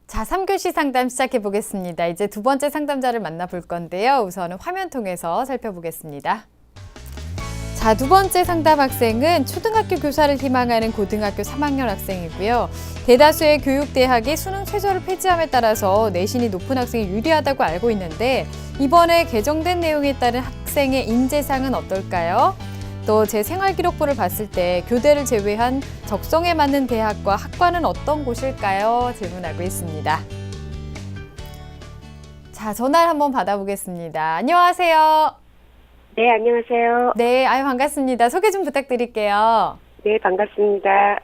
자, 3교시 상담 시작해 보겠습니다. 이제 두 번째 상담자를 만나볼 건데요. 우선은 화면 통해서 살펴보겠습니다. 자, 두 번째 상담 학생은 초등학교 교사를 희망하는 고등학교 3학년 학생이고요. 대다수의 교육대학이 수능 최저를 폐지함에 따라서 내신이 높은 학생이 유리하다고 알고 있는데 이번에 개정된 내용에 따른 학생의 인재상은 어떨까요? 또 제 생활기록부를 봤을 때 교대를 제외한 적성에 맞는 대학과 학과는 어떤 곳일까요? 질문하고 있습니다. 자, 전화를 한번 받아보겠습니다. 안녕하세요. 네, 안녕하세요. 네, 반갑습니다. 소개 좀 부탁드릴게요. 네, 반갑습니다.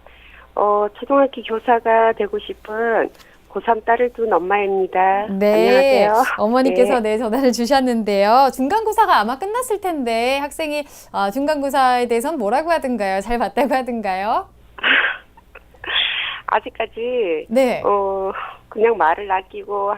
초등학교 교사가 되고 싶은 고3 딸을 둔 엄마입니다. 네, 안녕하세요. 어머니께서 네, 전화를 주셨는데요. 중간고사가 아마 끝났을 텐데 학생이 중간고사에 대해서는 뭐라고 하던가요? 잘 봤다고 하던가요? 아직까지 네. 그냥 말을 아끼고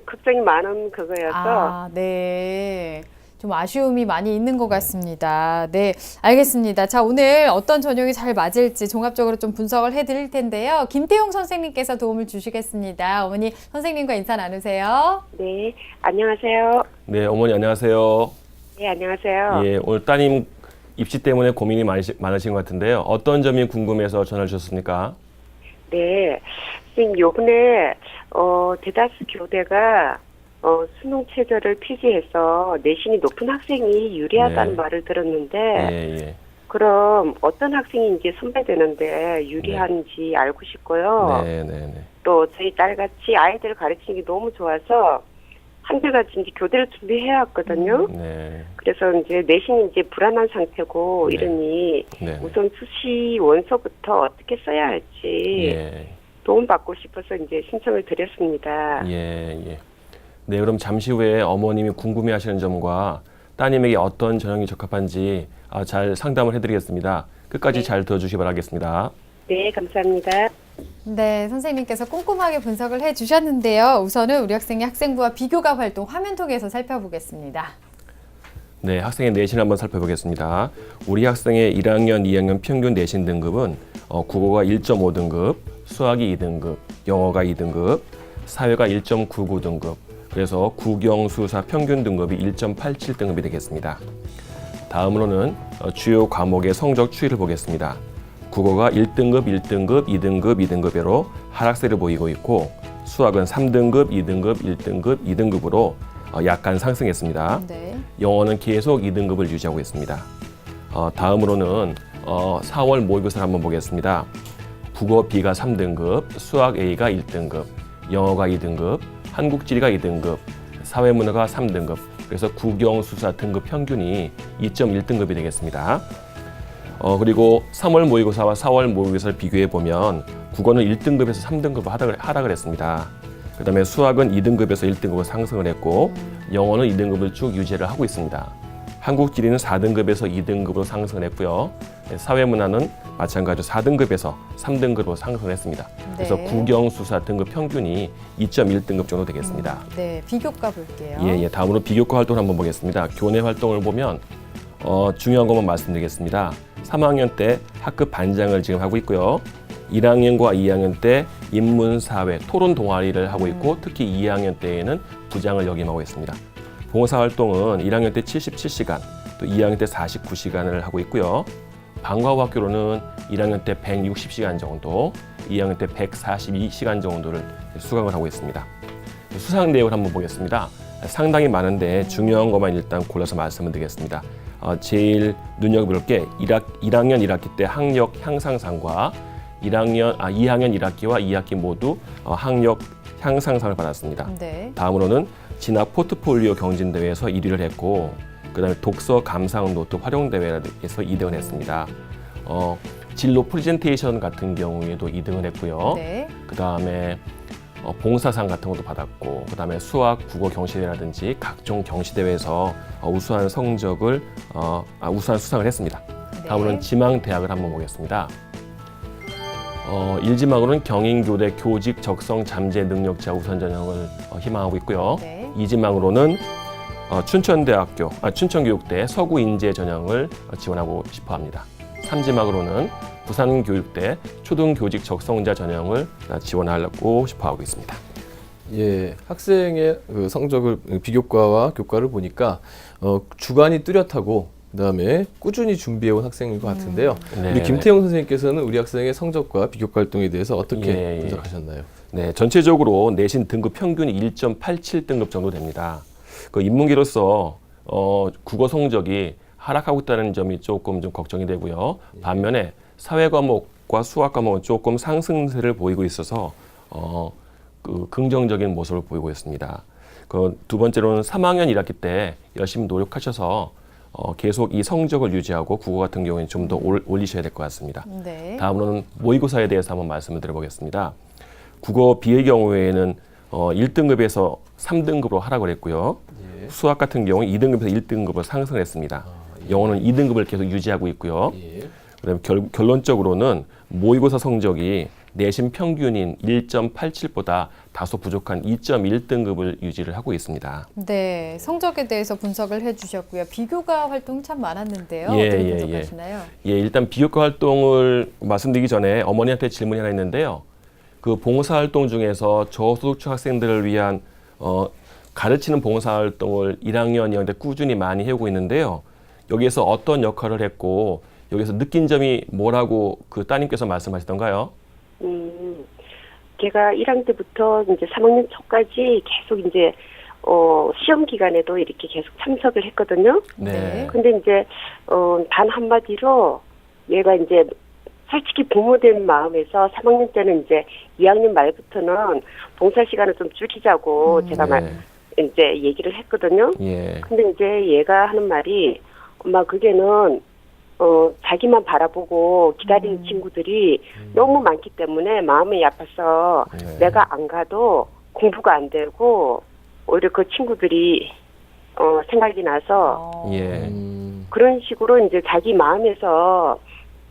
걱정이 많은 그거여서 네. 좀 아쉬움이 많이 있는 것 같습니다. 네, 알겠습니다. 자, 오늘 어떤 전형이 잘 맞을지 종합적으로 좀 분석을 해드릴 텐데요. 김태용 선생님께서 도움을 주시겠습니다. 어머니, 선생님과 인사 나누세요. 네, 안녕하세요. 네, 어머니 안녕하세요. 네, 안녕하세요. 예, 오늘 따님 입시 때문에 고민이 많으신 것 같은데요. 어떤 점이 궁금해서 전화를 주셨습니까? 네, 선생님 요번에 대다수 교대가 수능 최저를 폐지해서 내신이 높은 학생이 유리하다는 네. 말을 들었는데 예. 그럼 어떤 학생이 이제 선배되는데 유리한지 알고 싶고요. 네. 또 저희 딸같이 아이들을 가르치는 게 너무 좋아서 한결같이 이제 교대를 준비해 왔거든요. 네. 그래서 이제 내신이 이제 불안한 상태고 네. 이러니 네. 우선 수시 원서부터 어떻게 써야 할지 예. 도움받고 싶어서 이제 신청을 드렸습니다. 예. 네, 그럼 잠시 후에 어머님이 궁금해하시는 점과 따님에게 어떤 전형이 적합한지 잘 상담을 해드리겠습니다. 끝까지 네. 잘 들어주시기 바라겠습니다. 네, 감사합니다. 네, 선생님께서 꼼꼼하게 분석을 해주셨는데요. 우선은 우리 학생의 학생부와 비교가 활동 화면 통해서 살펴보겠습니다. 네, 학생의 내신 한번 살펴보겠습니다. 우리 학생의 1학년, 2학년 평균 내신 등급은 국어가 1.5등급, 수학이 2등급, 영어가 2등급, 사회가 1.99등급, 그래서 국영수사 평균 등급이 1.87등급이 되겠습니다. 다음으로는 주요 과목의 성적 추이를 보겠습니다. 국어가 1등급, 1등급, 2등급, 2등급으로 하락세를 보이고 있고 수학은 3등급, 2등급, 1등급, 2등급으로 약간 상승했습니다. 네. 영어는 계속 2등급을 유지하고 있습니다. 다음으로는 4월 모의고사를 한번 보겠습니다. 국어 B가 3등급, 수학 A가 1등급, 영어가 2등급, 한국지리가 2등급, 사회문화가 3등급, 그래서 국영수사 등급 평균이 2.1등급이 되겠습니다. 그리고 3월 모의고사와 4월 모의고사를 비교해 보면 국어는 1등급에서 3등급으로 하락을 했습니다. 그 다음에 수학은 2등급에서 1등급으로 상승을 했고 영어는 2등급을 쭉 유지를 하고 있습니다. 한국지리는 4등급에서 2등급으로 상승을 했고요. 사회문화는 마찬가지로 4등급에서 3등급으로 상승을 했습니다. 그래서 네. 국영수사 등급 평균이 2.1등급 정도 되겠습니다. 네, 비교과 볼게요. 예. 다음으로 비교과 활동을 한번 보겠습니다. 교내 활동을 보면 중요한 것만 말씀드리겠습니다. 3학년 때 학급 반장을 지금 하고 있고요. 1학년과 2학년 때 인문사회, 토론 동아리를 하고 있고 특히 2학년 때에는 부장을 역임하고 있습니다. 봉사활동은 1학년 때 77시간, 또 2학년 때 49시간을 하고 있고요. 방과후 학교로는 1학년 때 160시간 정도, 2학년 때 142시간 정도를 수강을 하고 있습니다. 수상 내역을 한번 보겠습니다. 상당히 많은데 중요한 것만 일단 골라서 말씀을 드리겠습니다. 제일 눈여겨볼 게 1학년 1학기 때 학력 향상상과 2학년 1학기와 2학기 모두 학력 향상상을 받았습니다. 네. 다음으로는 진학 포트폴리오 경진대회에서 1위를 했고 그 다음에 독서 감상 노트 활용대회에서 2등을 했습니다. 진로 프레젠테이션 같은 경우에도 2등을 했고요. 네. 그 다음에 봉사상 같은 것도 받았고 그 다음에 수학, 국어 경시대회라든지 각종 경시대회에서 우수한 성적을 우수한 수상을 했습니다. 네. 다음으로는 지망대학을 한번 보겠습니다. 1지망으로는 경인교대 교직 적성 잠재 능력자 우선 전형을 희망하고 있고요. 네. 2지망으로는 춘천교육대 서구인재 전형을 지원하고 싶어 합니다. 3지막으로는 부산교육대 초등교직 적성자 전형을 지원하려고 싶어 하고 있습니다. 예, 학생의 그 성적을 비교과와 교과를 보니까 주관이 뚜렷하고 그다음에 꾸준히 준비해온 학생인 것 같은데요. 네, 우리 김태용 선생님께서는 우리 학생의 성적과 비교과 활동에 대해서 어떻게 예, 예. 분석하셨나요? 네, 전체적으로 내신 등급 평균이 1.87등급 정도 됩니다. 그 인문계로서 국어 성적이 하락하고 있다는 점이 조금 좀 걱정이 되고요. 반면에 사회 과목과 수학 과목은 조금 상승세를 보이고 있어서 그 긍정적인 모습을 보이고 있습니다. 그 두 번째로는 3학년 1학기 때 열심히 노력하셔서 계속 이 성적을 유지하고 국어 같은 경우에는 좀 더 올리셔야 될 것 같습니다. 네. 다음으로는 모의고사에 대해서 한번 말씀을 드려보겠습니다. 국어 B의 경우에는 1등급에서 3등급으로 하락을 했고요. 예. 수학 같은 경우는 2등급에서 1등급으로 상승했습니다. 예. 영어는 2등급을 계속 유지하고 있고요. 예. 그다음에 결론적으로는 모의고사 성적이 내신 평균인 1.87보다 다소 부족한 2.1등급을 유지를 하고 있습니다. 네, 성적에 대해서 분석을 해주셨고요. 비교과 활동 참 많았는데요. 예, 어떻게 예, 분석하시나요? 예, 일단 비교과 활동을 말씀드리기 전에 어머니한테 질문이 하나 있는데요. 그 봉사활동 중에서 저소득층 학생들을 위한 가르치는 봉사활동을 1학년, 2학년 때 꾸준히 많이 해오고 있는데요. 여기에서 어떤 역할을 했고 여기서 느낀 점이 뭐라고 그 따님께서 말씀하시던가요? 제가 1학년 때부터 이제 3학년 초까지 계속 이제 시험 기간에도 이렇게 계속 참석을 했거든요. 네. 근데 이제 단 한마디로 얘가 이제 솔직히 부모된 마음에서 3학년 때는 이제 2학년 말부터는 봉사 시간을 좀 줄이자고 제가 이제 얘기를 했거든요. 예. 근데 이제 얘가 하는 말이 엄마 그게는 자기만 바라보고 기다리는 친구들이 너무 많기 때문에 마음이 아파서 네. 내가 안 가도 공부가 안 되고 오히려 그 친구들이 생각이 나서 예. 그런 식으로 이제 자기 마음에서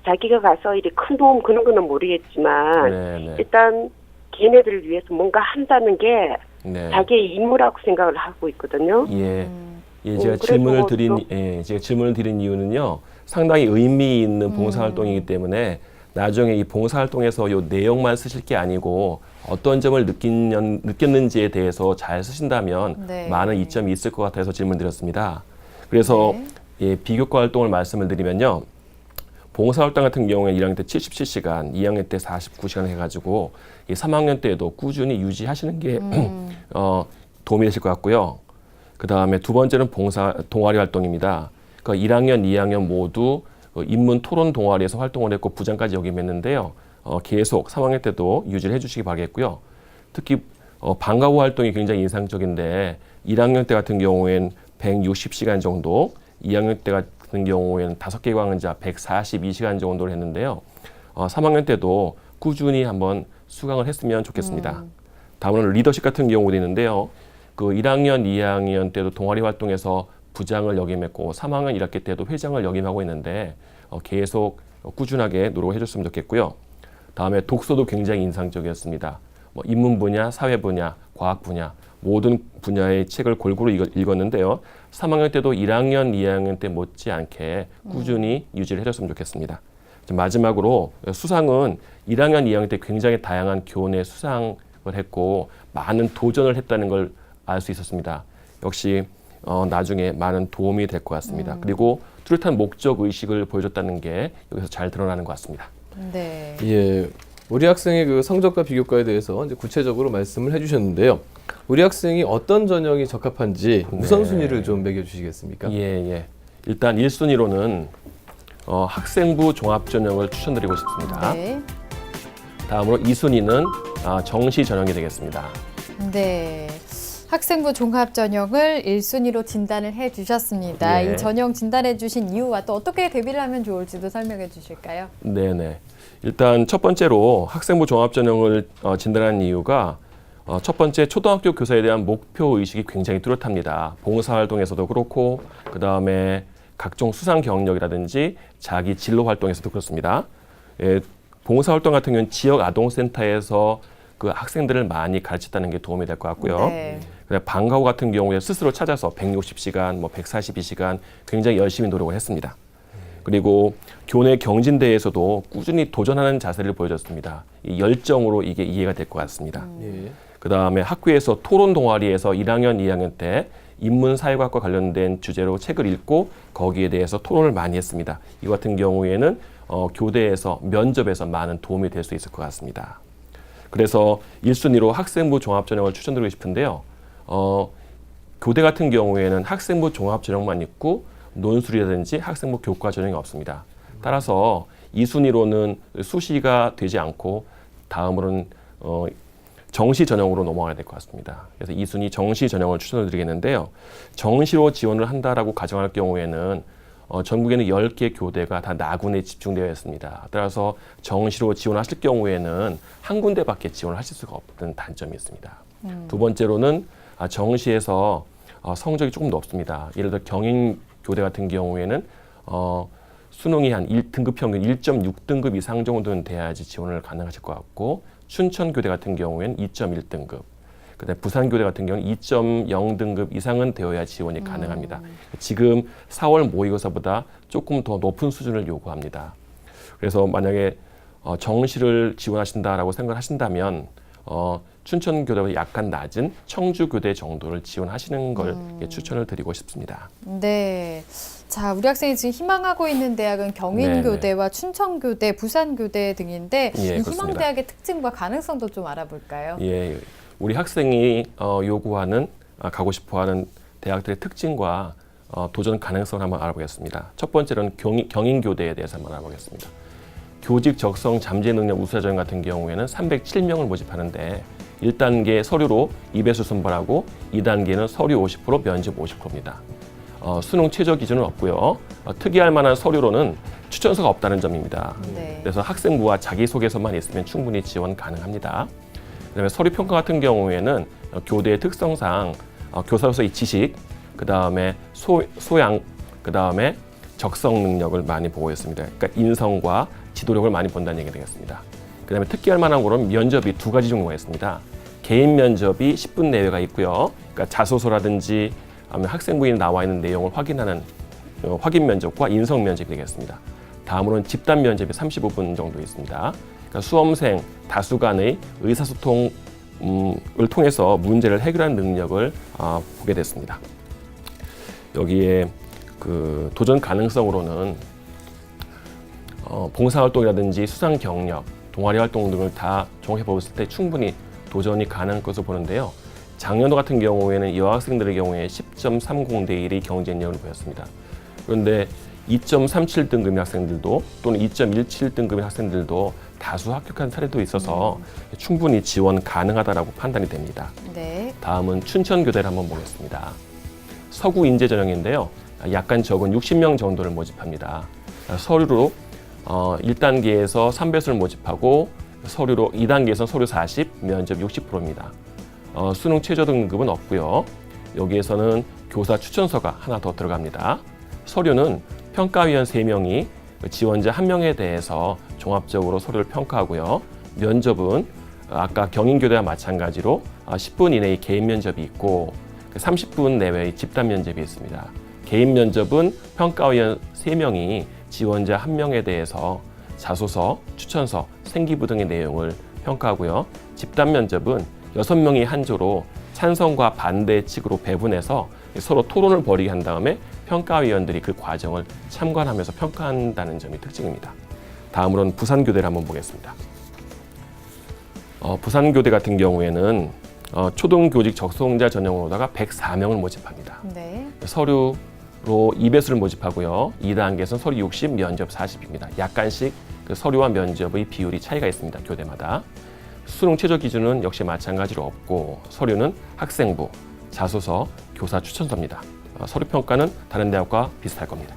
자기가 가서 이렇게 큰 도움 그런 거는 모르겠지만 네, 네. 일단 걔네들을 위해서 뭔가 한다는 게 네. 자기의 임무라고 생각을 하고 있거든요. 예. 예, 제가 그래서 제가 질문을 드린 이유는요. 상당히 의미 있는 봉사활동이기 때문에 나중에 이 봉사활동에서 요 내용만 쓰실 게 아니고 어떤 점을 느꼈는지에 대해서 잘 쓰신다면 네. 많은 이점이 있을 것 같아서 질문드렸습니다. 그래서 네. 예, 비교과 활동을 말씀을 드리면요. 봉사활동 같은 경우에 1학년 때 77시간, 2학년 때 49시간 해가지고 이 3학년 때에도 꾸준히 유지하시는 게 도움이 되실 것 같고요. 그 다음에 두 번째는 동아리 활동입니다. 그러니까 1학년, 2학년 모두 인문 토론 동아리에서 활동을 했고 부장까지 역임했는데요. 계속 3학년 때도 유지를 해주시기 바라겠고요. 특히 방과후 활동이 굉장히 인상적인데 1학년 때 같은 경우에는 160시간 정도, 2학년 때 같은 경우에는 5개 강좌 142시간 정도를 했는데요. 3학년 때도 꾸준히 한번 수강을 했으면 좋겠습니다. 다음은 리더십 같은 경우도 있는데요. 그 1학년, 2학년 때도 동아리 활동에서 부장을 역임했고 3학년 1학기 때도 회장을 역임하고 있는데 계속 꾸준하게 노력을 해줬으면 좋겠고요. 다음에 독서도 굉장히 인상적이었습니다. 인문 분야, 사회 분야, 과학 분야 모든 분야의 책을 골고루 읽었는데요. 3학년 때도 1학년, 2학년 때 못지않게 꾸준히 유지를 해줬으면 좋겠습니다. 마지막으로 수상은 1학년, 2학년 때 굉장히 다양한 교내 수상을 했고 많은 도전을 했다는 걸 알 수 있었습니다. 역시 나중에 많은 도움이 될 것 같습니다. 그리고 뚜렷한 목적 의식을 보여줬다는 게 여기서 잘 드러나는 것 같습니다. 네. 예, 우리 학생의 그 성적과 비교과에 대해서 이제 구체적으로 말씀을 해주셨는데요. 우리 학생이 어떤 전형이 적합한지 우선순위를 좀 매겨주시겠습니까? 예. 일단 1순위로는 학생부 종합 전형을 추천드리고 싶습니다. 네. 다음으로 2순위는 정시 전형이 되겠습니다. 네. 학생부 종합 전형을 1순위로 진단을 해 주셨습니다. 예. 이 전형 진단해 주신 이유와 또 어떻게 대비를 하면 좋을지도 설명해 주실까요? 네네. 일단 첫 번째로 학생부 종합 전형을 진단한 이유가 첫 번째 초등학교 교사에 대한 목표 의식이 굉장히 뚜렷합니다. 봉사활동에서도 그렇고 그 다음에 각종 수상 경력이라든지 자기 진로 활동에서도 그렇습니다. 예, 봉사활동 같은 경우는 지역 아동센터에서 그 학생들을 많이 가르쳤다는 게 도움이 될 것 같고요. 네. 방과후 같은 경우에 스스로 찾아서 160시간, 142시간 굉장히 열심히 노력을 했습니다. 그리고 교내 경진대회에서도 꾸준히 도전하는 자세를 보여줬습니다. 이 열정으로 이게 이해가 될 것 같습니다. 예. 그 다음에 학교에서 토론 동아리에서 1학년, 2학년 때 인문사회과학과 관련된 주제로 책을 읽고 거기에 대해서 토론을 많이 했습니다. 이 같은 경우에는 교대에서 면접에서 많은 도움이 될 수 있을 것 같습니다. 그래서 1순위로 학생부 종합전형을 추천드리고 싶은데요. 교대 같은 경우에는 학생부 종합전형만 있고 논술이라든지 학생부 교과전형이 없습니다. 따라서 2순위로는 수시가 되지 않고 다음으로는 정시 전형으로 넘어가야 될 것 같습니다. 그래서 2순위 정시 전형을 추천을 드리겠는데요. 정시로 지원을 한다라고 가정할 경우에는 전국에는 10개 교대가 다 나군에 집중되어 있습니다. 따라서 정시로 지원하실 경우에는 한 군데밖에 지원을 하실 수가 없는 단점이 있습니다. 두 번째로는 정시에서 성적이 조금 높습니다. 예를 들어 경인교대 같은 경우에는 수능이 한 1등급 평균 1.6등급 이상 정도는 돼야지 지원을 가능하실 것 같고, 춘천교대 같은 경우에는 2.1등급, 그다음에 부산교대 같은 경우는 2.0등급 이상은 되어야 지원이 가능합니다. 지금 4월 모의고사보다 조금 더 높은 수준을 요구합니다. 그래서 만약에 정시를 지원하신다라고 생각하신다면 춘천교대보다 약간 낮은 청주교대 정도를 지원하시는 걸 추천을 드리고 싶습니다. 네. 자, 우리 학생이 지금 희망하고 있는 대학은 경인교대와 춘천교대, 부산교대 등인데 예, 이 그렇습니다. 희망대학의 특징과 가능성도 좀 알아볼까요? 예, 우리 학생이 요구하는 가고 싶어하는 대학들의 특징과 도전 가능성을 한번 알아보겠습니다. 첫 번째로는 경인교대에 대해서 한번 알아보겠습니다. 교직 적성 잠재 능력 우수자 전형 같은 경우에는 307명을 모집하는데 1단계 서류로 2배수 선발하고 2단계는 서류 50%, 면접 50%입니다. 수능 최저 기준은 없고요. 특이할 만한 서류로는 추천서가 없다는 점입니다. 네. 그래서 학생부와 자기소개서만 있으면 충분히 지원 가능합니다. 그다음에 서류 평가 같은 경우에는 교대의 특성상 교사로서의 지식, 그다음에 소양, 그다음에 적성 능력을 많이 보고 있습니다. 그러니까 인성과 지도력을 많이 본다는 얘기가 되겠습니다. 그다음에 특기할 만한 거는 면접이 두 가지 종류가 있습니다. 개인 면접이 10분 내외가 있고요. 그러니까 자소서라든지 아니면 학생부에 나와 있는 내용을 확인하는 확인 면접과 인성 면접이 되겠습니다. 다음으로는 집단 면접이 35분 정도 있습니다. 그러니까 수험생 다수 간의 의사소통을 통해서 문제를 해결하는 능력을 보게 됐습니다. 여기에 그 도전 가능성으로는 봉사활동이라든지 수상 경력, 동아리 활동 등을 다 종합해 봤을 때 충분히 도전이 가능할 것으로 보는데요. 작년도 같은 경우에는 여학생들의 경우에 10.30 대 1의 경쟁력을 보였습니다. 그런데 2.37등급의 학생들도 또는 2.17등급의 학생들도 다수 합격한 사례도 있어서 충분히 지원 가능하다라고 판단이 됩니다. 네. 다음은 춘천교대를 한번 보겠습니다. 서구 인재 전형인데요. 약간 적은 60명 정도를 모집합니다. 서류로 1단계에서 3배수를 모집하고 서류로 2단계에서 서류 40, 면접 60%입니다. 수능 최저 등급은 없고요. 여기에서는 교사 추천서가 하나 더 들어갑니다. 서류는 평가위원 3명이 지원자 1명에 대해서 종합적으로 서류를 평가하고요. 면접은 아까 경인교대와 마찬가지로 10분 이내의 개인 면접이 있고 30분 내외의 집단 면접이 있습니다. 개인 면접은 평가위원 3명이 지원자 1명에 대해서 자소서, 추천서, 생기부 등의 내용을 평가하고요. 집단 면접은 6명이 한 조로 찬성과 반대 측으로 배분해서 서로 토론을 벌이게 한 다음에 평가위원들이 그 과정을 참관하면서 평가한다는 점이 특징입니다. 다음으로는 부산교대를 한번 보겠습니다. 부산교대 같은 경우에는 초등교직 적성자 전형으로다가 104명을 모집합니다. 네. 서류로 2배수를 모집하고요. 2단계에서는 서류 60, 면접 40입니다. 약간씩 그 서류와 면접의 비율이 차이가 있습니다. 교대마다. 수능 최저 기준은 역시 마찬가지로 없고 서류는 학생부, 자소서, 교사 추천서입니다. 서류 평가는 다른 대학과 비슷할 겁니다.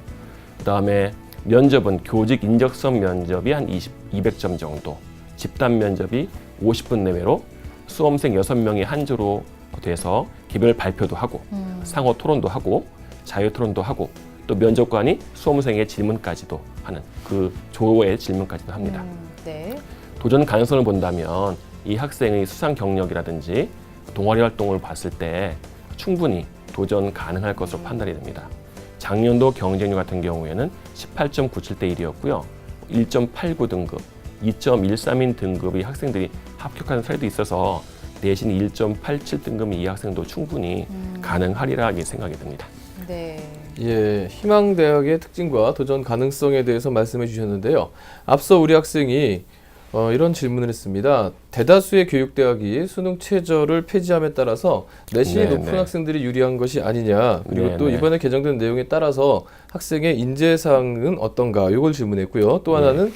그 다음에 면접은 교직 인적성 면접이 한 200점 정도, 집단 면접이 50분 내외로 수험생 6명이 한 조로 돼서 개별 발표도 하고 상호 토론도 하고 자유 토론도 하고 또 면접관이 수험생의 질문까지도 하는 그 조의 질문까지도 합니다. 네. 도전 가능성을 본다면 이 학생의 수상 경력이라든지 동아리 활동을 봤을 때 충분히 도전 가능할 것으로 판단이 됩니다. 작년도 경쟁률 같은 경우에는 18.97대 1이었고요. 1.89 등급, 2.132 등급의 학생들이 합격하는 사례도 있어서 내신 1.87 등급의 이 학생도 충분히 가능하리라 생각이 듭니다. 네. 예, 희망대학의 특징과 도전 가능성에 대해서 말씀해 주셨는데요. 앞서 우리 학생이 이런 질문을 했습니다. 대다수의 교육대학이 수능 최저를 폐지함에 따라서 내신이 네, 높은 네. 학생들이 유리한 것이 아니냐. 그리고 네, 또 네. 이번에 개정된 내용에 따라서 학생의 인재상은 어떤가. 이걸 질문했고요. 또 하나는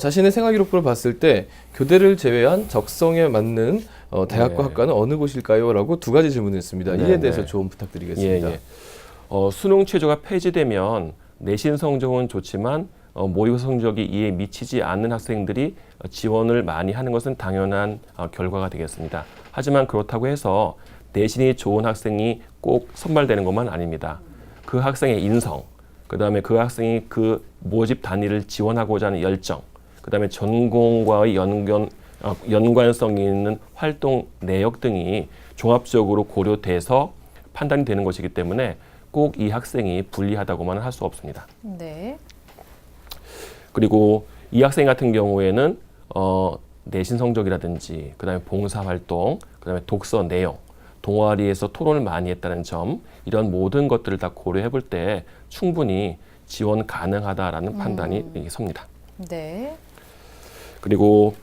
자신의 생활기록부를 봤을 때 교대를 제외한 적성에 맞는 대학과 네. 학과는 어느 곳일까요? 라고 두 가지 질문을 했습니다. 네, 이에 대해서 네. 조언 부탁드리겠습니다. 예, 예. 수능 최저가 폐지되면 내신 성적은 좋지만 모의고 성적이 이에 미치지 않는 학생들이 지원을 많이 하는 것은 당연한 결과가 되겠습니다. 하지만 그렇다고 해서 내신이 좋은 학생이 꼭 선발되는 것만 아닙니다. 그 학생의 인성, 그 다음에 그 학생이 그 모집 단위를 지원하고자 하는 열정, 그 다음에 전공과의 연관성이 있는 활동 내역 등이 종합적으로 고려돼서 판단이 되는 것이기 때문에 꼭 이 학생이 불리하다고만 할 수 없습니다. 네. 그리고 이 학생 같은 경우에는 내신 성적이라든지 그다음에 봉사활동, 그다음에 독서 내용, 동아리에서 토론을 많이 했다는 점, 이런 모든 것들을 다 고려해 볼 때 충분히 지원 가능하다라는 판단이 섭니다. 네. 그리고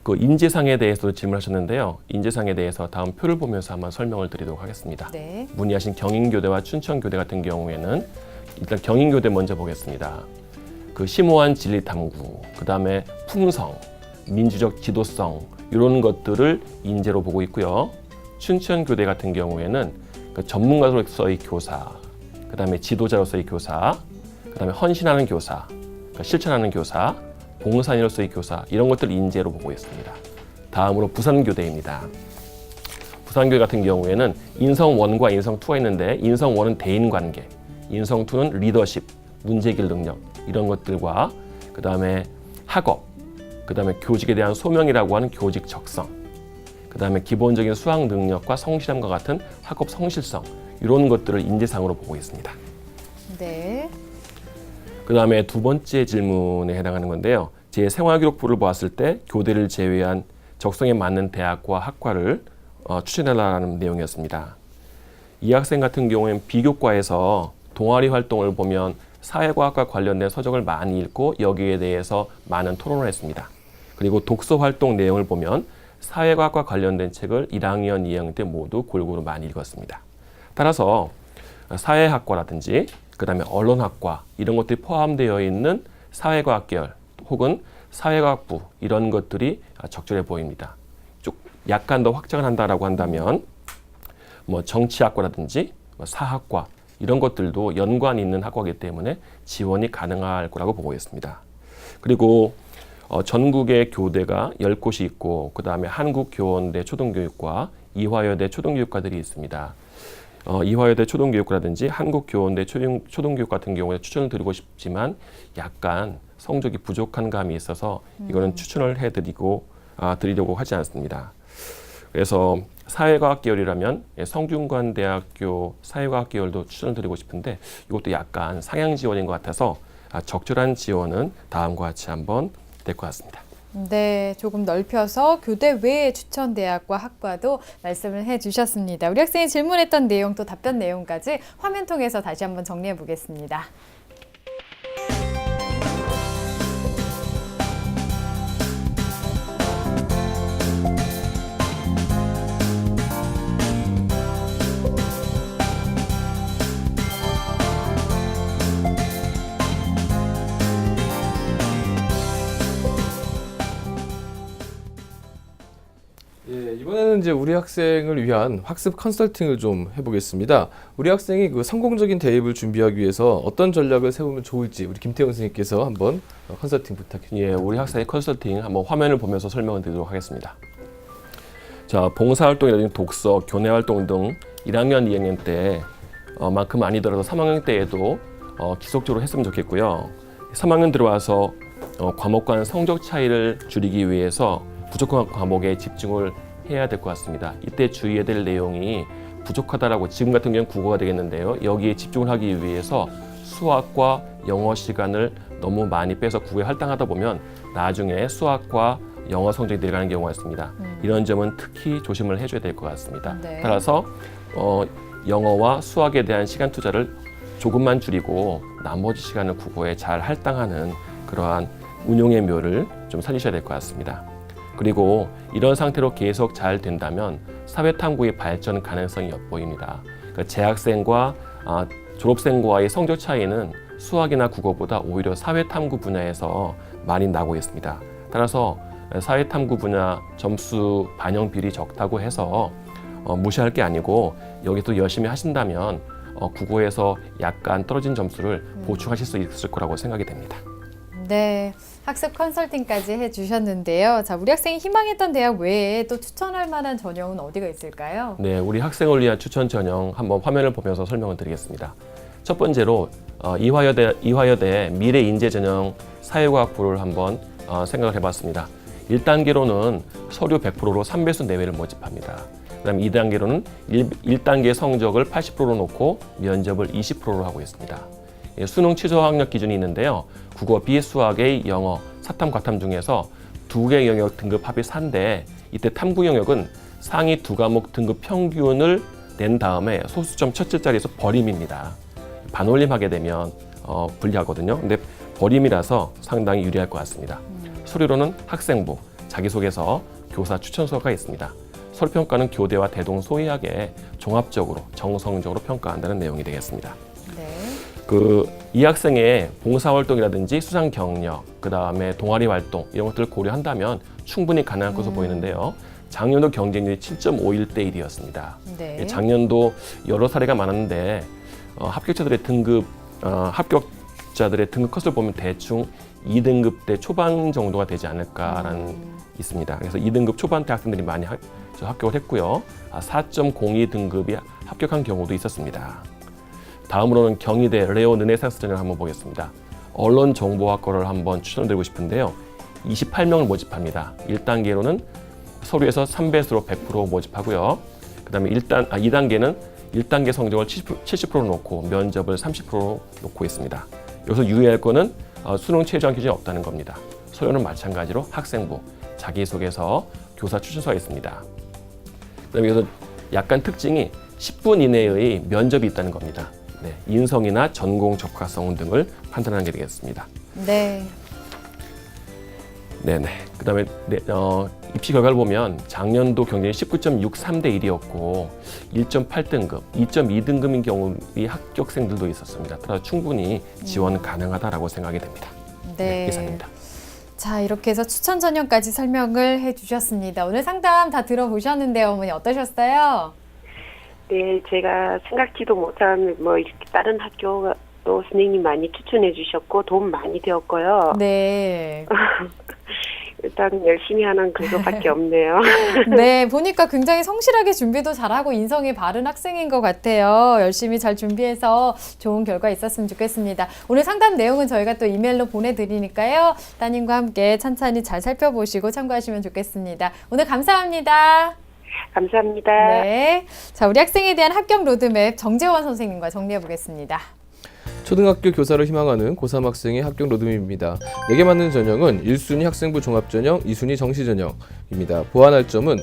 그 인재상에 대해서도 질문하셨는데요. 인재상에 대해서 다음 표를 보면서 한번 설명을 드리도록 하겠습니다. 네. 문의하신 경인교대와 춘천교대 같은 경우에는 일단 경인교대 먼저 보겠습니다. 그 심오한 진리 탐구, 그 다음에 품성, 민주적 지도성 이런 것들을 인재로 보고 있고요. 춘천교대 같은 경우에는 그 전문가로서의 교사, 그 다음에 지도자로서의 교사, 그 다음에 헌신하는 교사, 그러니까 실천하는 교사, 봉사인으로서의 교사 이런 것들 인재로 보고 있습니다. 다음으로 부산교대입니다. 부산교대 같은 경우에는 인성 1과 인성 2가 있는데 인성 1은 대인관계, 인성 2는 리더십, 문제해결 능력 이런 것들과 그 다음에 학업, 그 다음에 교직에 대한 소명이라고 하는 교직 적성, 그 다음에 기본적인 수학 능력과 성실함과 같은 학업 성실성 이런 것들을 인재상으로 보고 있습니다. 네. 그 다음에 두 번째 질문에 해당하는 건데요. 제 생활기록부를 보았을 때 교대를 제외한 적성에 맞는 대학과 학과를 추천해달라는 내용이었습니다. 이 학생 같은 경우에는 비교과에서 동아리 활동을 보면 사회과학과 관련된 서적을 많이 읽고 여기에 대해서 많은 토론을 했습니다. 그리고 독서 활동 내용을 보면 사회과학과 관련된 책을 1학년, 2학년 때 모두 골고루 많이 읽었습니다. 따라서 사회학과라든지 그 다음에 언론학과 이런 것들이 포함되어 있는 사회과학 계열 혹은 사회과학부 이런 것들이 적절해 보입니다. 약간 더 확장을 한다라고 한다면 뭐 정치학과라든지 사학과 이런 것들도 연관이 있는 학과이기 때문에 지원이 가능할 거라고 보고 있습니다. 그리고 전국에 교대가 10곳이 있고 그 다음에 한국교원대 초등교육과 이화여대 초등교육과들이 있습니다. 이화여대 초등교육과라든지 한국교원대 초등교육 같은 경우에 추천을 드리고 싶지만 약간 성적이 부족한 감이 있어서 이거는 추천을 드리려고 하지 않습니다. 그래서 사회과학 계열이라면 성균관대학교 사회과학 계열도 추천을 드리고 싶은데 이것도 약간 상향 지원인 것 같아서 적절한 지원은 다음과 같이 한번 될 것 같습니다. 네, 조금 넓혀서 교대 외의 추천 대학과 학과도 말씀을 해주셨습니다. 우리 학생이 질문했던 내용 또 답변 내용까지 화면 통해서 다시 한번 정리해 보겠습니다. 예, 이번에는 이제 우리 학생을 위한 학습 컨설팅을 좀 해보겠습니다. 우리 학생이 그 성공적인 대입을 준비하기 위해서 어떤 전략을 세우면 좋을지 우리 김태형 선생님께서 한번 컨설팅 부탁드립니다. 예, 우리 학생의 컨설팅 한번 화면을 보면서 설명을 드리도록 하겠습니다. 자, 봉사활동이라든지 독서, 교내활동 등 1학년, 2학년 때만큼 아니더라도 3학년 때에도 지속적으로 했으면 좋겠고요. 3학년 들어와서 과목 간 성적 차이를 줄이기 위해서 부족한 과목에 집중을 해야 될 것 같습니다. 이때 주의해야 될 내용이 부족하다라고 지금 같은 경우는 국어가 되겠는데요. 여기에 집중을 하기 위해서 수학과 영어 시간을 너무 많이 빼서 국어에 할당하다 보면 나중에 수학과 영어 성적이 내려가는 경우가 있습니다. 이런 점은 특히 조심을 해줘야 될 것 같습니다. 네. 따라서 영어와 수학에 대한 시간 투자를 조금만 줄이고 나머지 시간을 국어에 잘 할당하는 그러한 운용의 묘를 좀 살리셔야 될 것 같습니다. 그리고 이런 상태로 계속 잘 된다면 사회탐구의 발전 가능성이 엿보입니다. 그러니까 재학생과 졸업생과의 성적 차이는 수학이나 국어보다 오히려 사회탐구 분야에서 많이 나고 있습니다. 따라서 사회탐구 분야 점수 반영 비율이 적다고 해서 무시할 게 아니고 여기서 열심히 하신다면 국어에서 약간 떨어진 점수를 보충하실 수 있을 거라고 생각이 됩니다. 네, 학습 컨설팅까지 해주셨는데요. 자, 우리 학생이 희망했던 대학 외에 또 추천할 만한 전형은 어디가 있을까요? 네, 우리 학생을 위한 추천 전형 한번 화면을 보면서 설명을 드리겠습니다. 첫 번째로 이화여대 미래인재전형 사회과학부를 한번 생각을 해봤습니다. 1단계로는 서류 100%로 3배수 내외를 모집합니다. 그다음 2단계로는 1단계 성적을 80%로 놓고 면접을 20%로 하고 있습니다. 수능 취소 학력 기준이 있는데요. 국어, 비수학의 영어, 사탐, 과탐 중에서 2개 영역 등급 합이 4인데 이때 탐구 영역은 상위 2과목 등급 평균을 낸 다음에 소수점 첫 자리에서 버림입니다. 반올림하게 되면 불리하거든요. 근데 버림이라서 상당히 유리할 것 같습니다. 서류로는 학생부, 자기소개서, 교사 추천서가 있습니다. 서류평가는 교대와 대동소이하게 종합적으로 정성적으로 평가한다는 내용이 되겠습니다. 네. 이 학생의 봉사활동이라든지 수상 경력, 그 다음에 동아리 활동 이런 것들을 고려한다면 충분히 가능할 것으로 보이는데요. 작년도 경쟁률이 7.51대 1이었습니다. 네. 작년도 여러 사례가 많았는데 합격자들의 등급 컷을 보면 대충 2등급대 초반 정도가 되지 않을까라는 있습니다. 그래서 2등급 초반대 학생들이 많이 합격을 했고요. 4.02 등급이 합격한 경우도 있었습니다. 다음으로는 경희대 레오 르네상스 전형을 한번 보겠습니다. 언론정보학과를 한번 추천드리고 싶은데요. 28명을 모집합니다. 1단계로는 서류에서 3배수로 100% 모집하고요. 그 다음에 2단계는 1단계 성적을 70% 놓고 면접을 30% 놓고 있습니다. 여기서 유의할 거는 수능 최저한 기준이 없다는 겁니다. 서류는 마찬가지로 학생부, 자기소개서, 교사 추천서가 있습니다. 그다음에 여기서 약간 특징이 10분 이내의 면접이 있다는 겁니다. 네, 인성이나 전공 적합성 등을 판단하는 게 되겠습니다. 네. 네네. 그다음에 입시 결과를 보면 작년도 경쟁이 19.63대 1이었고 1.8등급, 2.2등급인 경우의 합격생들도 있었습니다. 따라서 충분히 지원 가능하다라고 생각이 됩니다. 네. 이상입니다. 자, 이렇게 해서 추천 전형까지 설명을 해주셨습니다. 오늘 상담 다 들어보셨는데요. 어머니 어떠셨어요? 네, 제가 생각지도 못한 이렇게 다른 학교 또 선생님 많이 추천해 주셨고 도움 많이 되었고요. 네. 일단 열심히 하는 그거밖에 없네요. 네, 보니까 굉장히 성실하게 준비도 잘하고 인성이 바른 학생인 것 같아요. 열심히 잘 준비해서 좋은 결과 있었으면 좋겠습니다. 오늘 상담 내용은 저희가 또 이메일로 보내드리니까요. 따님과 함께 찬찬히 잘 살펴보시고 참고하시면 좋겠습니다. 오늘 감사합니다. 감사합니다. 네. 자, 우리 학생에 대한 합격 로드맵 정재원 선생님과 정리해 보겠습니다. 초등학교 교사를 희망하는 고3 학생의 합격 로드맵입니다. 4개 맞는 전형은 1순위 학생부 종합전형, 2순위 정시전형입니다. 보완할 점은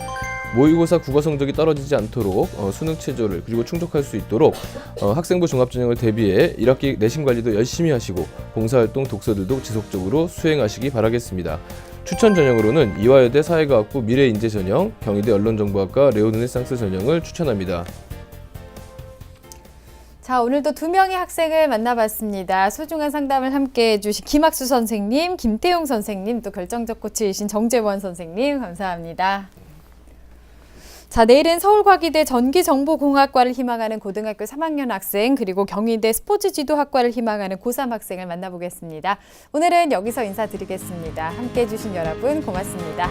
모의고사 국어 성적이 떨어지지 않도록 수능 체조를 그리고 충족할 수 있도록 학생부 종합전형을 대비해 1학기 내신 관리도 열심히 하시고 봉사활동, 독서들도 지속적으로 수행하시기 바라겠습니다. 추천 전형으로는 이화여대 사회과학부 미래인재 전형, 경희대 언론정보학과 레오 르네상스 전형을 추천합니다. 자, 오늘도 2명의 학생을 만나봤습니다. 소중한 상담을 함께해 주신 김학수 선생님, 김태용 선생님, 또 결정적 코치이신 정재원 선생님 감사합니다. 자, 내일은 서울과기대 전기정보공학과를 희망하는 고등학교 3학년 학생, 그리고 경희대 스포츠지도학과를 희망하는 고3 학생을 만나보겠습니다. 오늘은 여기서 인사드리겠습니다. 함께해 주신 여러분 고맙습니다.